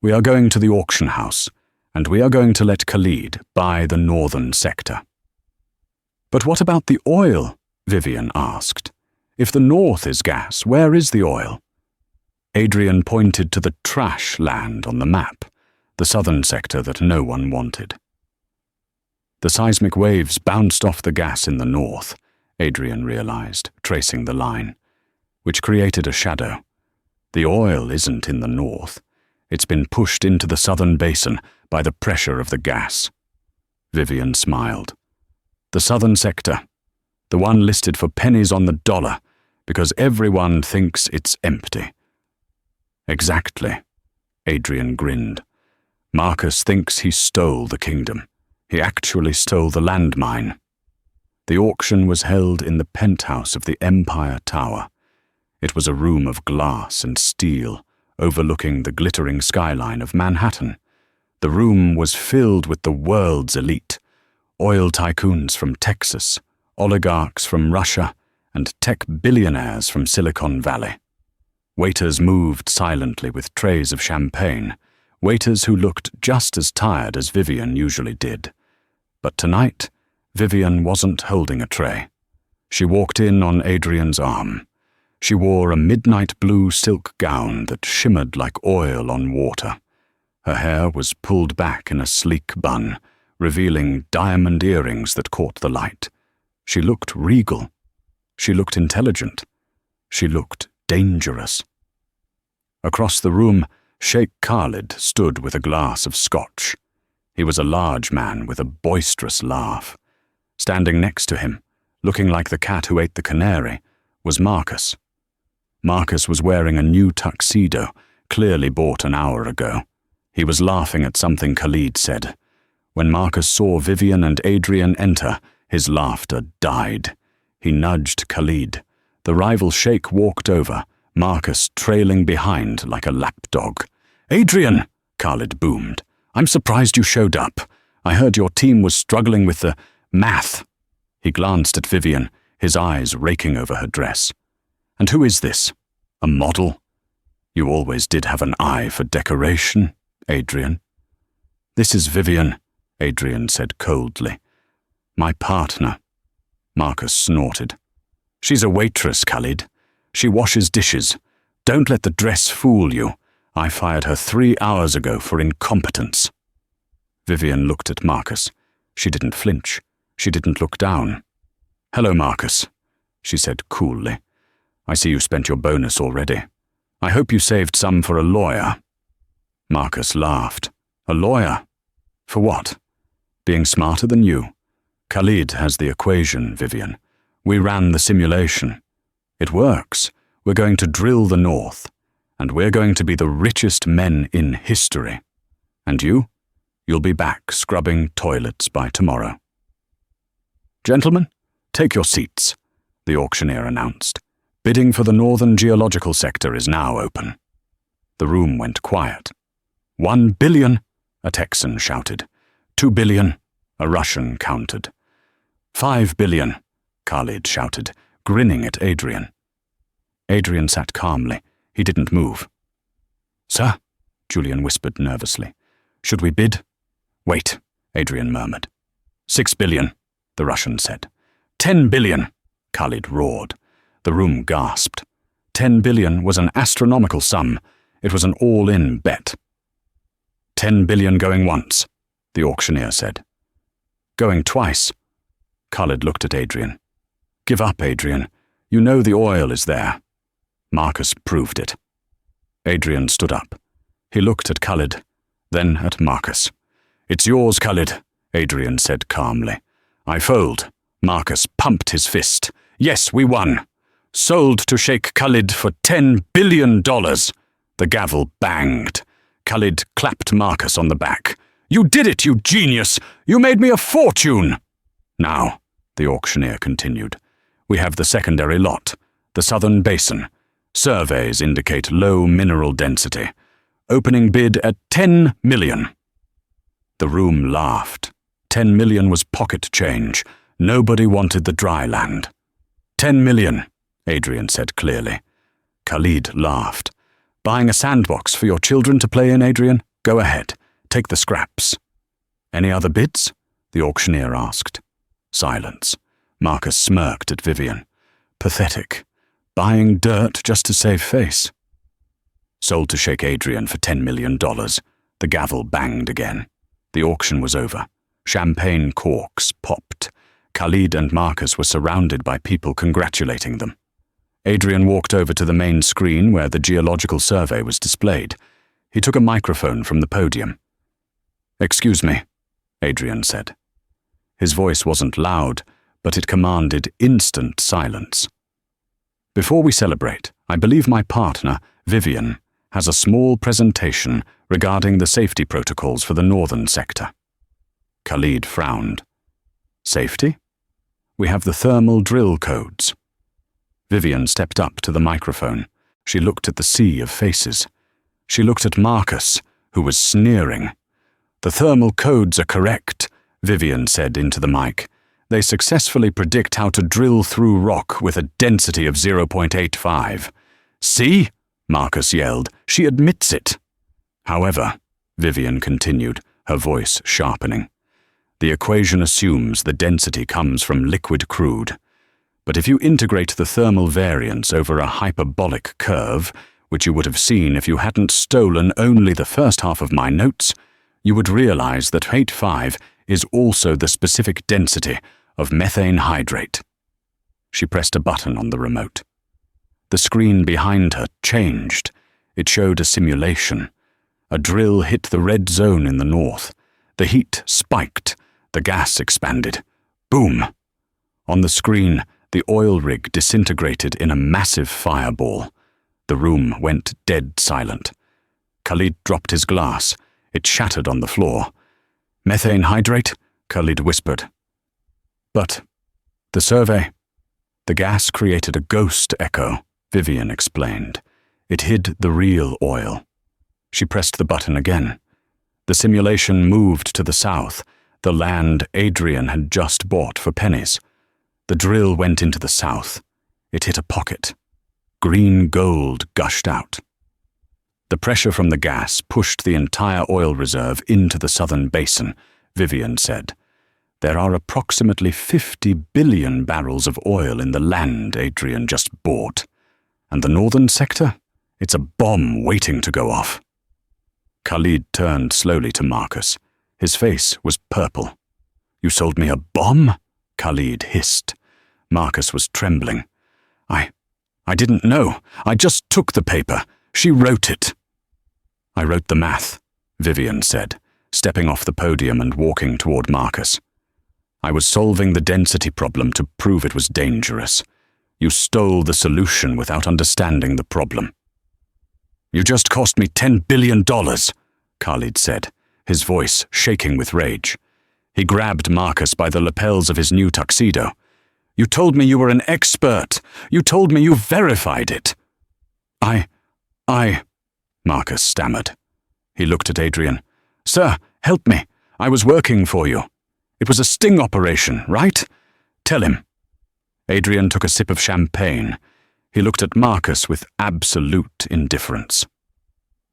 "We are going to the auction house, and we are going to let Khalid buy the northern sector." "But what about the oil?" Vivian asked. "If the north is gas, where is the oil?" Adrian pointed to the trash land on the map, the southern sector that no one wanted. "The seismic waves bounced off the gas in the north," Adrian realized, tracing the line, which created a shadow. "The oil isn't in the north. It's been pushed into the southern basin by the pressure of the gas." Vivian smiled. "The southern sector, the one listed for pennies on the dollar, because everyone thinks it's empty." "Exactly," Adrian grinned. "Marcus thinks he stole the kingdom. He actually stole the landmine. The auction was held in the penthouse of the Empire Tower. It was a room of glass and steel, overlooking the glittering skyline of Manhattan. The room was filled with the world's elite, oil tycoons from Texas, oligarchs from Russia, and tech billionaires from Silicon Valley. Waiters moved silently with trays of champagne, waiters who looked just as tired as Vivian usually did. But tonight, Vivian wasn't holding a tray. She walked in on Adrian's arm. She wore a midnight blue silk gown that shimmered like oil on water. Her hair was pulled back in a sleek bun, revealing diamond earrings that caught the light. She looked regal. She looked intelligent. She looked dangerous. Across the room, Sheikh Khalid stood with a glass of scotch. He was a large man with a boisterous laugh. Standing next to him, looking like the cat who ate the canary, was Marcus. Marcus was wearing a new tuxedo, clearly bought an hour ago. He was laughing at something Khalid said. When Marcus saw Vivian and Adrian enter, his laughter died. He nudged Khalid. The rival sheikh walked over, Marcus trailing behind like a lapdog. "Adrian!" Khalid boomed. "I'm surprised you showed up. I heard your team was struggling with the math." He glanced at Vivian, his eyes raking over her dress. "And who is this? A model? You always did have an eye for decoration, Adrian." "This is Vivian," Adrian said coldly. "My partner." Marcus snorted. "She's a waitress, Khalid. She washes dishes. Don't let the dress fool you. I fired her 3 hours ago for incompetence." Vivian looked at Marcus. She didn't flinch. She didn't look down. "Hello, Marcus," she said coolly. "I see you spent your bonus already. I hope you saved some for a lawyer." Marcus laughed. "A lawyer? For what? Being smarter than you? Khalid has the equation, Vivian. We ran the simulation. It works. We're going to drill the North, and we're going to be the richest men in history. And you? You'll be back scrubbing toilets by tomorrow." "Gentlemen, take your seats," the auctioneer announced. "Bidding for the Northern Geological Sector is now open." The room went quiet. "1 billion, a Texan shouted. 2 billion, a Russian countered. 5 billion, Khalid shouted, grinning at Adrian. Adrian sat calmly. He didn't move. "Sir," Julian whispered nervously. "Should we bid?" "Wait," Adrian murmured. 6 billion, the Russian said. 10 billion, Khalid roared. The room gasped. 10 billion was an astronomical sum. It was an all-in bet. 10 billion going once, the auctioneer said. Going twice. Khalid looked at Adrian. Give up, Adrian. You know the oil is there. Marcus proved it. Adrian stood up. He looked at Khalid, then at Marcus. It's yours, Khalid, Adrian said calmly. I fold. Marcus pumped his fist. Yes, we won. Sold to Sheikh Khalid for $10 billion. The gavel banged. Khalid clapped Marcus on the back. You did it, you genius! You made me a fortune! Now, the auctioneer continued, we have the secondary lot, the southern basin. Surveys indicate low mineral density. Opening bid at 10 million. The room laughed. 10 million was pocket change. Nobody wanted the dry land. 10 million, Adrian said clearly. Khalid laughed. Buying a sandbox for your children to play in, Adrian? Go ahead. Take the scraps. Any other bids? The auctioneer asked. Silence. Marcus smirked at Vivian. Pathetic. Buying dirt just to save face. Sold to Sheikh Adrian for $10 million. The gavel banged again. The auction was over. Champagne corks popped. Khalid and Marcus were surrounded by people congratulating them. Adrian walked over to the main screen where the geological survey was displayed. He took a microphone from the podium. Excuse me, Adrian said. His voice wasn't loud, but it commanded instant silence. Before we celebrate, I believe my partner, Vivian, has a small presentation regarding the safety protocols for the northern sector. Khalid frowned. Safety? We have the thermal drill codes. Vivian stepped up to the microphone. She looked at the sea of faces. She looked at Marcus, who was sneering. The thermal codes are correct, Vivian said into the mic. They successfully predict how to drill through rock with a density of 0.85. See? Marcus yelled. She admits it. However, Vivian continued, her voice sharpening, the equation assumes the density comes from liquid crude. But if you integrate the thermal variance over a hyperbolic curve, which you would have seen if you hadn't stolen only the first half of my notes, you would realize that 85 is also the specific density of methane hydrate. She pressed a button on the remote. The screen behind her changed. It showed a simulation. A drill hit the red zone in the north. The heat spiked. The gas expanded. Boom! On the screen, the oil rig disintegrated in a massive fireball. The room went dead silent. Khalid dropped his glass. It shattered on the floor. Methane hydrate? Khalid whispered. But the survey. The gas created a ghost echo, Vivian explained. It hid the real oil. She pressed the button again. The simulation moved to the south, the land Adrian had just bought for pennies. The drill went into the south. It hit a pocket. Green gold gushed out. The pressure from the gas pushed the entire oil reserve into the southern basin, Vivian said. There are approximately 50 billion barrels of oil in the land Adrian just bought. And the northern sector? It's a bomb waiting to go off. Khalid turned slowly to Marcus. His face was purple. You sold me a bomb? Khalid hissed. Marcus was trembling. I didn't know. I just took the paper. She wrote it. I wrote the math, Vivian said, stepping off the podium and walking toward Marcus. I was solving the density problem to prove it was dangerous. You stole the solution without understanding the problem. You just cost me $10 billion, Khalid said, his voice shaking with rage. He grabbed Marcus by the lapels of his new tuxedo. You told me you were an expert. You told me you verified it. Marcus stammered. He looked at Adrian. Sir, help me. I was working for you. It was a sting operation, right? Tell him. Adrian took a sip of champagne. He looked at Marcus with absolute indifference.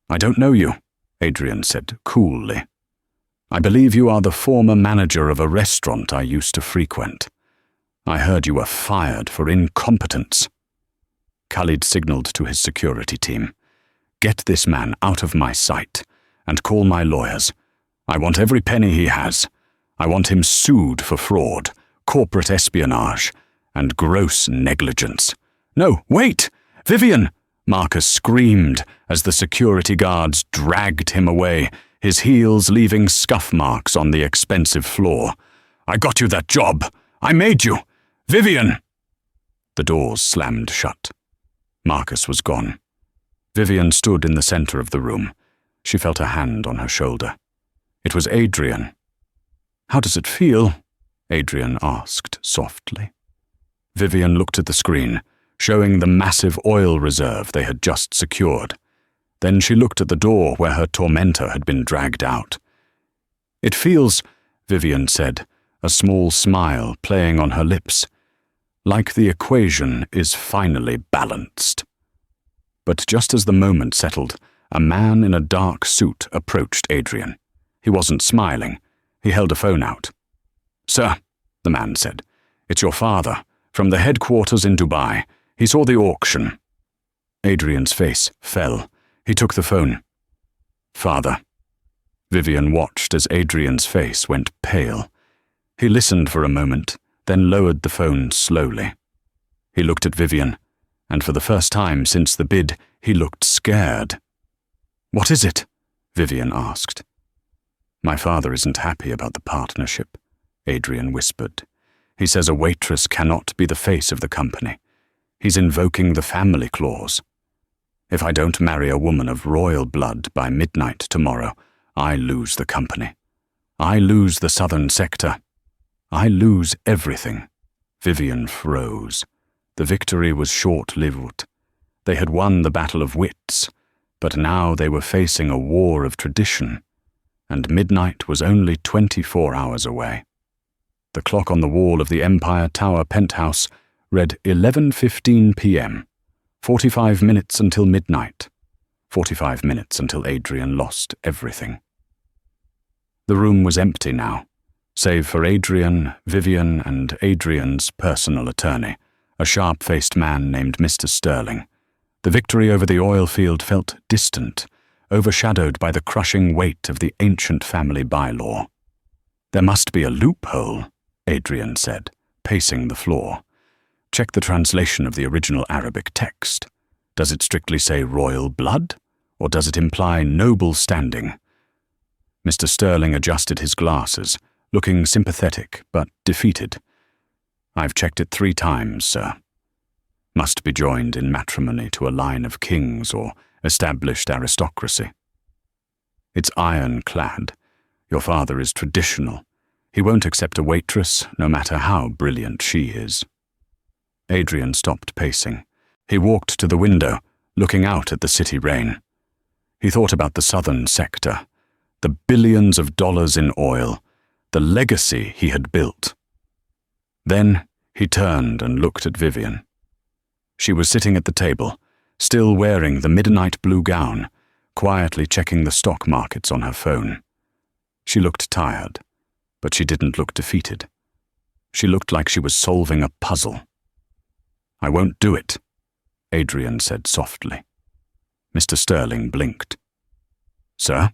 I don't know you, Adrian said coolly. I believe you are the former manager of a restaurant I used to frequent. I heard you were fired for incompetence. Khalid signaled to his security team. Get this man out of my sight and call my lawyers. I want every penny he has. I want him sued for fraud, corporate espionage, and gross negligence. No, wait! Vivian! Marcus screamed as the security guards dragged him away, his heels leaving scuff marks on the expensive floor. I got you that job. I made you. Vivian! The doors slammed shut. Marcus was gone. Vivian stood in the center of the room. She felt a hand on her shoulder. It was Adrian. How does it feel? Adrian asked softly. Vivian looked at the screen, showing the massive oil reserve they had just secured. Then she looked at the door where her tormentor had been dragged out. It feels, Vivian said, a small smile playing on her lips, like the equation is finally balanced. But just as the moment settled, a man in a dark suit approached Adrian. He wasn't smiling. He held a phone out. Sir, the man said, it's your father, from the headquarters in Dubai. He saw the auction. Adrian's face fell. He took the phone. Father. Vivian watched as Adrian's face went pale. He listened for a moment, then lowered the phone slowly. He looked at Vivian, and for the first time since the bid, he looked scared. What is it? Vivian asked. My father isn't happy about the partnership, Adrian whispered. He says a waitress cannot be the face of the company. He's invoking the family clause. If I don't marry a woman of royal blood by midnight tomorrow, I lose the company. I lose the southern sector. I lose everything. Vivian froze. The victory was short-lived. They had won the battle of wits, but now they were facing a war of tradition, and midnight was only 24 hours away. The clock on the wall of the Empire Tower penthouse read 11:15 p.m., 45 minutes until midnight, 45 minutes until Adrian lost everything. The room was empty now, save for Adrian, Vivian, and Adrian's personal attorney, a sharp-faced man named Mr. Sterling. The victory over the oil field felt distant, overshadowed by the crushing weight of the ancient family bylaw. "There must be a loophole," Adrian said, pacing the floor. "Check the translation of the original Arabic text. Does it strictly say royal blood, or does it imply noble standing?" Mr. Sterling adjusted his glasses, looking sympathetic but defeated. "I've checked it 3 times, sir. Must be joined in matrimony to a line of kings or established aristocracy. It's ironclad. Your father is traditional. He won't accept a waitress, no matter how brilliant she is." Adrian stopped pacing. He walked to the window, looking out at the city rain. He thought about the southern sector, the billions of dollars in oil, the legacy he had built. Then he turned and looked at Vivian. She was sitting at the table, still wearing the midnight blue gown, quietly checking the stock markets on her phone. She looked tired, but she didn't look defeated. She looked like she was solving a puzzle. "I won't do it," Adrian said softly. Mr. Sterling blinked. "Sir?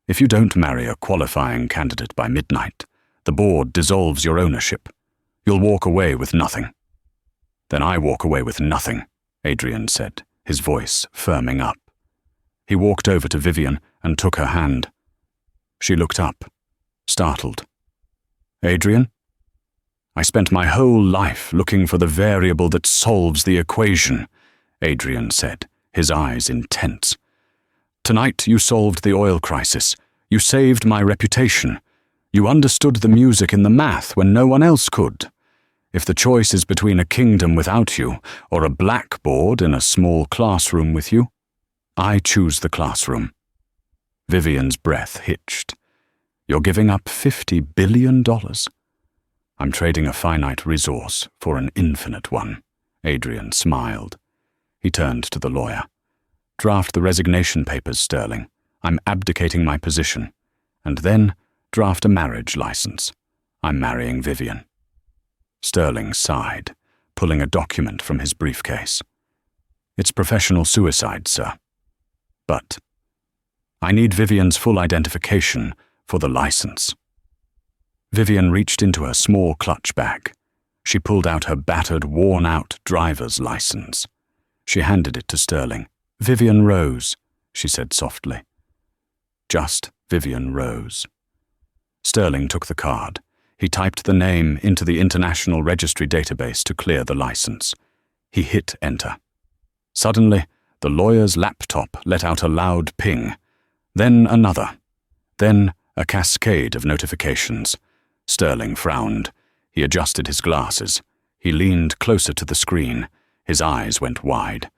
If you don't marry a qualifying candidate by midnight, the board dissolves your ownership. You'll walk away with nothing." "Then I walk away with nothing," Adrian said, his voice firming up. He walked over to Vivian and took her hand. She looked up, startled. "Adrian? I spent my whole life looking for the variable that solves the equation," Adrian said, his eyes intense. "Tonight you solved the oil crisis. You saved my reputation. You understood the music in the math when no one else could. If the choice is between a kingdom without you or a blackboard in a small classroom with you, I choose the classroom." Vivian's breath hitched. "You're giving up $50 billion? "I'm trading a finite resource for an infinite one," Adrian smiled. He turned to the lawyer. "Draft the resignation papers, Sterling. I'm abdicating my position. And then draft a marriage license. I'm marrying Vivian." Sterling sighed, pulling a document from his briefcase. "It's professional suicide, sir. But I need Vivian's full identification for the license." Vivian reached into her small clutch bag. She pulled out her battered, worn-out driver's license. She handed it to Sterling. "Vivian Rose," she said softly. Just Vivian Rose. Sterling took the card. He typed the name into the International Registry database to clear the license. He hit enter. Suddenly, the lawyer's laptop let out a loud ping. Then another. Then a cascade of notifications. Sterling frowned. He adjusted his glasses. He leaned closer to the screen. His eyes went wide.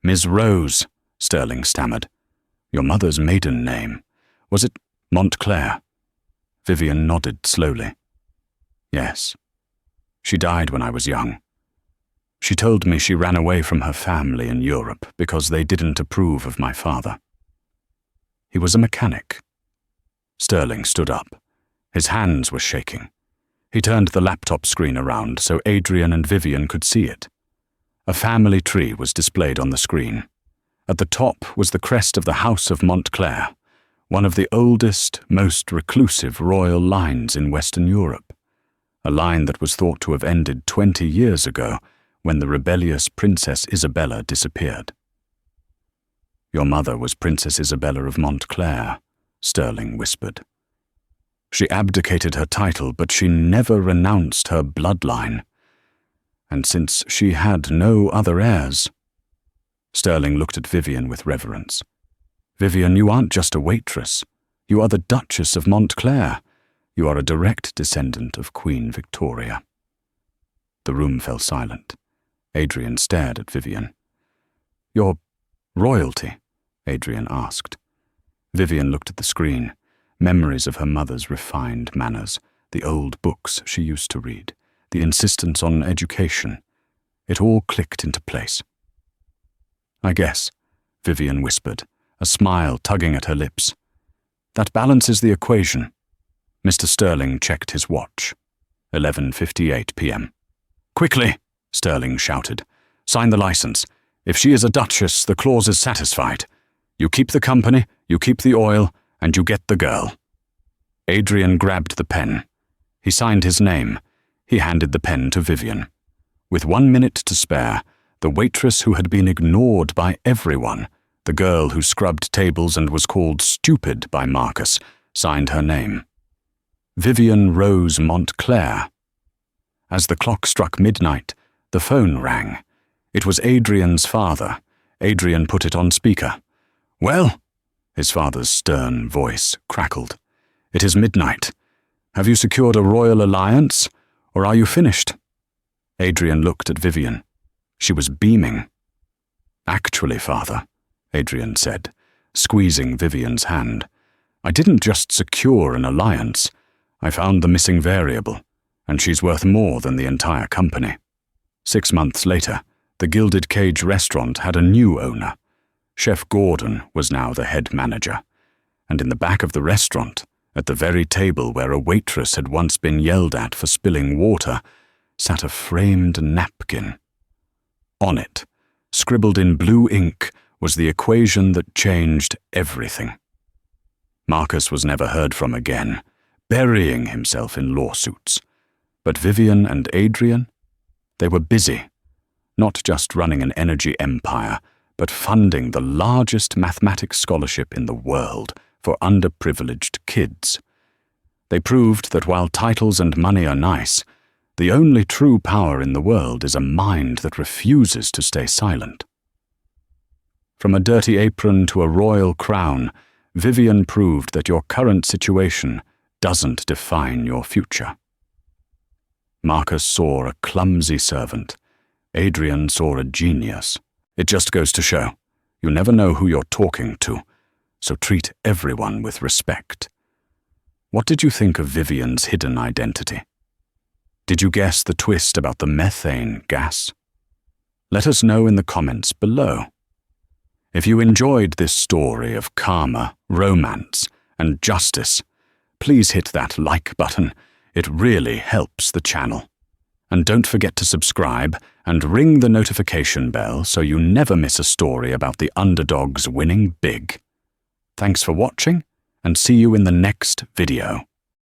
"Ms. Rose," Sterling stammered. "Your mother's maiden name. Was it Montclair?" Vivian nodded slowly. "Yes. She died when I was young. She told me she ran away from her family in Europe because they didn't approve of my father. He was a mechanic." Sterling stood up. His hands were shaking. He turned the laptop screen around so Adrian and Vivian could see it. A family tree was displayed on the screen. At the top was the crest of the House of Montclair, one of the oldest, most reclusive royal lines in Western Europe, a line that was thought to have ended 20 years ago when the rebellious Princess Isabella disappeared. "Your mother was Princess Isabella of Montclair," Sterling whispered. "She abdicated her title, but she never renounced her bloodline. And since she had no other heirs..." Sterling looked at Vivian with reverence. "Vivian, you aren't just a waitress. You are the Duchess of Montclair. You are a direct descendant of Queen Victoria." The room fell silent. Adrian stared at Vivian. "Your royalty?" Adrian asked. Vivian looked at the screen, memories of her mother's refined manners, the old books she used to read, the insistence on education. It all clicked into place. "I guess," Vivian whispered, a smile tugging at her lips. "That balances the equation." Mr. Sterling checked his watch. 11:58 p.m. "Quickly!" Sterling shouted. "Sign the license. If she is a duchess, the clause is satisfied. You keep the company, you keep the oil, and you get the girl." Adrian grabbed the pen. He signed his name. He handed the pen to Vivian. With 1 minute to spare, the waitress who had been ignored by everyone, the girl who scrubbed tables and was called stupid by Marcus, signed her name. Vivian Rose Montclair. As the clock struck midnight, the phone rang. It was Adrian's father. Adrian put it on speaker. "Well?" His father's stern voice crackled. "It is midnight. Have you secured a royal alliance, or are you finished?" Adrian looked at Vivian. She was beaming. "Actually, father," Adrian said, squeezing Vivian's hand, "I didn't just secure an alliance. I found the missing variable, and she's worth more than the entire company." 6 months later, the Gilded Cage restaurant had a new owner. Chef Gordon was now the head manager, and in the back of the restaurant, at the very table where a waitress had once been yelled at for spilling water, sat a framed napkin. On it, scribbled in blue ink, was the equation that changed everything. Marcus was never heard from again, burying himself in lawsuits. But Vivian and Adrian, they were busy, not just running an energy empire, but funding the largest mathematics scholarship in the world for underprivileged kids. They proved that while titles and money are nice, the only true power in the world is a mind that refuses to stay silent. From a dirty apron to a royal crown, Vivian proved that your current situation doesn't define your future. Marcus saw a clumsy servant. Adrian saw a genius. It just goes to show, you never know who you're talking to, so treat everyone with respect. What did you think of Vivian's hidden identity? Did you guess the twist about the methane gas? Let us know in the comments below. If you enjoyed this story of karma, romance, and justice, please hit that like button. It really helps the channel. And don't forget to subscribe and ring the notification bell so you never miss a story about the underdogs winning big. Thanks for watching, and see you in the next video.